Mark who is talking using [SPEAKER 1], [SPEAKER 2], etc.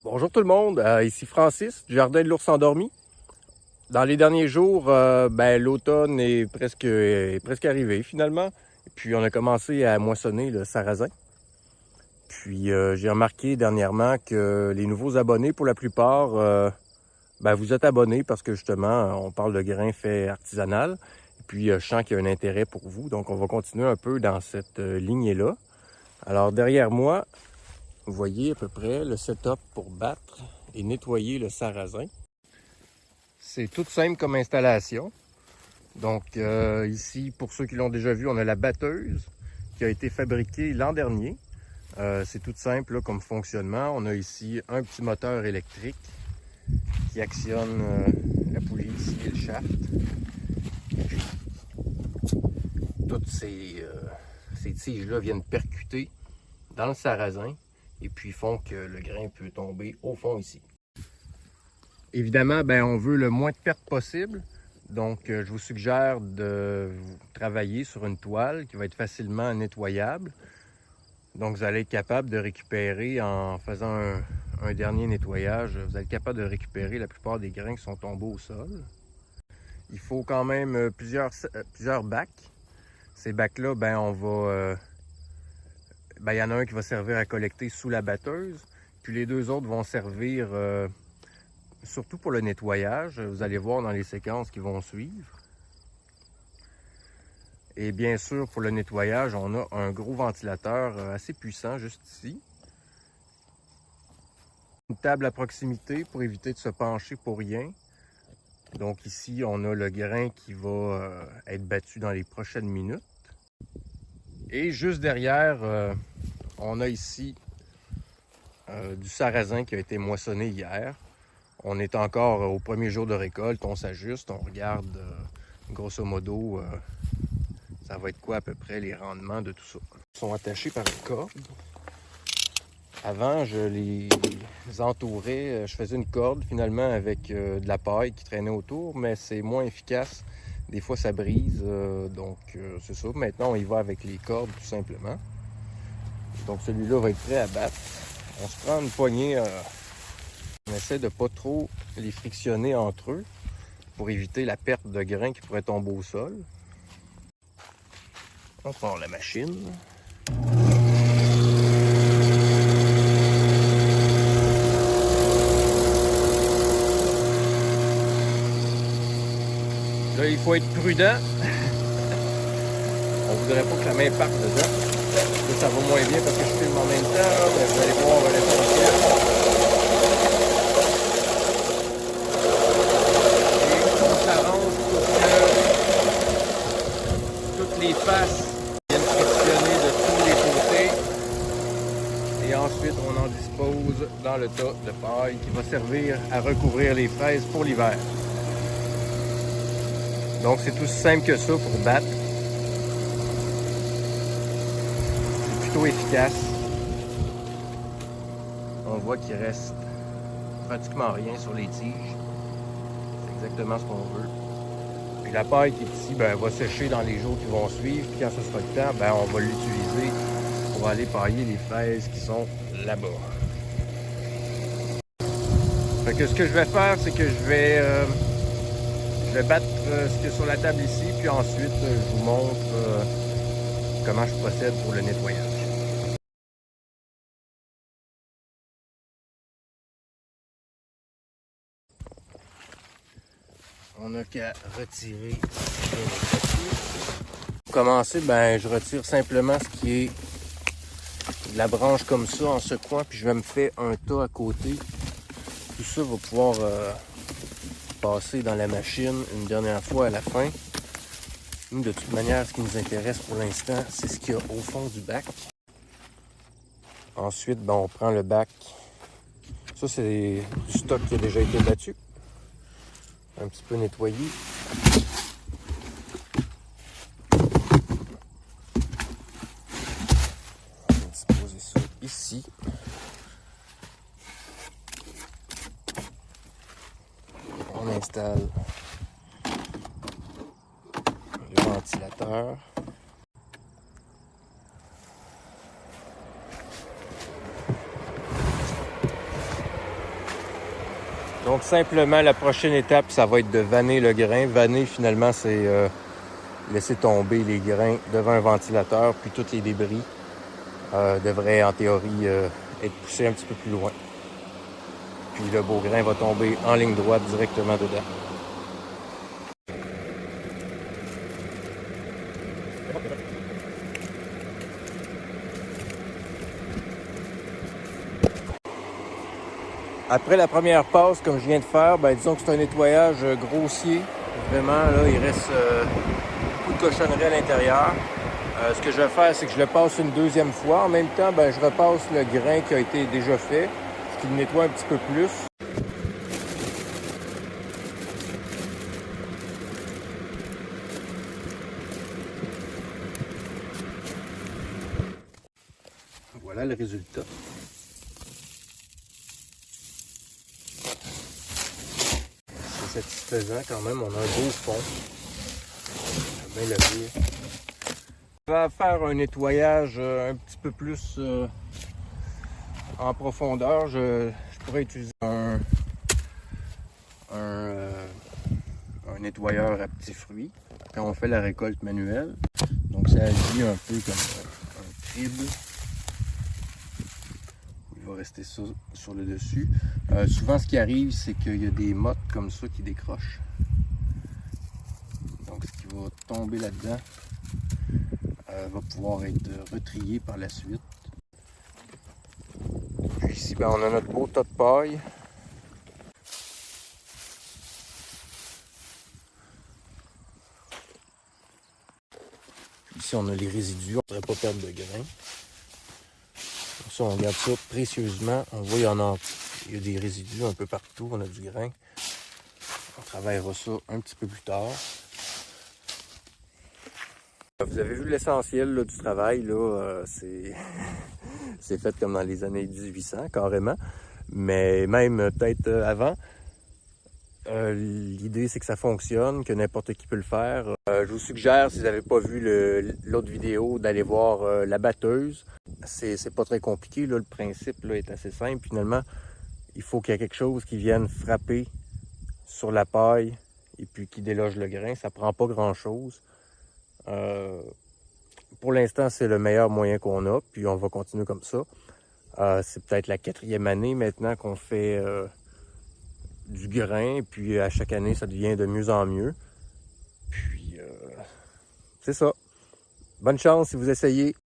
[SPEAKER 1] Bonjour tout le monde, ici Francis du Jardin de l'Ours Endormi. Dans les derniers jours, l'automne est presque arrivé finalement. Et puis on a commencé à moissonner le sarrasin. Puis j'ai remarqué dernièrement que les nouveaux abonnés, pour la plupart, vous êtes abonnés parce que justement, on parle de grains faits artisanal. Et puis je sens qu'il y a un intérêt pour vous, donc on va continuer un peu dans cette lignée-là. Alors derrière moi, vous voyez à peu près le setup pour battre et nettoyer le sarrasin. C'est tout simple comme installation. Donc ici, pour ceux qui l'ont déjà vu, on a la batteuse qui a été fabriquée l'an dernier. C'est tout simple là, comme fonctionnement. On a ici un petit moteur électrique qui actionne la poulie ici et le shaft. Et puis, toutes ces tiges-là viennent percuter dans le sarrasin et puis font que le grain peut tomber au fond ici. Évidemment, on veut le moins de pertes possible. Donc, je vous suggère de travailler sur une toile qui va être facilement nettoyable. Donc, vous allez être capable de récupérer, en faisant un dernier nettoyage, vous allez être capable de récupérer la plupart des grains qui sont tombés au sol. Il faut quand même plusieurs bacs. Ces bacs-là, il y en a un qui va servir à collecter sous la batteuse. Puis les deux autres vont servir surtout pour le nettoyage. Vous allez voir dans les séquences qui vont suivre. Et bien sûr, pour le nettoyage, on a un gros ventilateur assez puissant juste ici. Une table à proximité pour éviter de se pencher pour rien. Donc ici, on a le grain qui va être battu dans les prochaines minutes. Et juste derrière, on a ici du sarrasin qui a été moissonné hier. On est encore au premier jour de récolte, on s'ajuste, on regarde grosso modo ça va être quoi à peu près les rendements de tout ça. Ils sont attachés par une corde. Avant, je les entourais, je faisais une corde finalement avec de la paille qui traînait autour, mais c'est moins efficace. Des fois, ça brise, donc c'est ça. Maintenant, on y va avec les cordes tout simplement. Donc celui-là va être prêt à battre. On se prend une poignée, on essaie de ne pas trop les frictionner entre eux pour éviter la perte de grains qui pourraient tomber au sol. On part la machine. Là, il faut être prudent. On voudrait pas que la main parte dedans. Là, ça va moins bien parce que je filme en même temps. Mais vous allez voir l'essentiel. Et on s'arrange pour que toutes les faces viennent frictionner de tous les côtés. Et ensuite, on en dispose dans le tas de paille qui va servir à recouvrir les fraises pour l'hiver. Donc, c'est tout simple que ça pour battre. C'est plutôt efficace. On voit qu'il reste pratiquement rien sur les tiges. C'est exactement ce qu'on veut. Puis la paille qui est ici, va sécher dans les jours qui vont suivre. Puis quand ce sera le temps, on va l'utiliser pour aller pailler les fraises qui sont là-bas. Fait que ce que je vais faire, c'est que je vais battre ce qu'il y a sur la table ici, puis ensuite je vous montre comment je procède pour le nettoyage. On n'a qu'à retirer le papier. Pour commencer, je retire simplement ce qui est de la branche comme ça en secouant, puis je vais me faire un tas à côté. Tout ça va pouvoir passer dans la machine une dernière fois à la fin. Nous, de toute manière, ce qui nous intéresse pour l'instant, c'est ce qu'il y a au fond du bac. Ensuite, on prend le bac. Ça, c'est du stock qui a déjà été battu. Un petit peu nettoyé. On va disposer ça ici. On installe le ventilateur. Donc simplement la prochaine étape, ça va être de vanner le grain. Vanner finalement, c'est laisser tomber les grains devant un ventilateur, puis tous les débris devraient en théorie être poussés un petit peu plus loin. Puis le beau grain va tomber en ligne droite directement dedans. Après la première passe, comme je viens de faire, ben, disons que c'est un nettoyage grossier. Vraiment, là, il reste beaucoup de cochonnerie à l'intérieur. Ce que je vais faire, c'est que je le passe une deuxième fois. En même temps, ben, je repasse le grain qui a été déjà fait, ce qui le nettoie un petit peu plus. Voilà le résultat. C'est satisfaisant quand même, on a un beau fond. Bien lavé. On va faire un nettoyage un petit peu plus en profondeur. Je pourrais utiliser un nettoyeur à petits fruits quand on fait la récolte manuelle. Donc ça agit un peu comme un crible. Il va rester ça sur le dessus. Souvent ce qui arrive, c'est qu'il y a des mottes comme ça qui décrochent. Donc ce qui va tomber là-dedans va pouvoir être retrié par la suite. Puis ici, ben, on a notre beau tas de paille. Ici, on a les résidus, on ne devrait pas perdre de grains. Pour ça, on garde ça précieusement. On voit, il y a des résidus un peu partout, on a du grain. On travaillera ça un petit peu plus tard. Vous avez vu l'essentiel du travail, là, c'est fait comme dans les années 1800, carrément. Mais même peut-être avant. L'idée, c'est que ça fonctionne, que n'importe qui peut le faire. Je vous suggère, si vous n'avez pas vu l'autre vidéo, d'aller voir la batteuse. C'est pas très compliqué, là, le principe là, est assez simple. Finalement, il faut qu'il y ait quelque chose qui vienne frapper sur la paille et puis qui déloge le grain. Ça prend pas grand-chose. Pour l'instant, c'est le meilleur moyen qu'on a, puis on va continuer comme ça. C'est peut-être la 4e année maintenant qu'on fait du grain, puis à chaque année, ça devient de mieux en mieux. Puis, c'est ça. Bonne chance si vous essayez.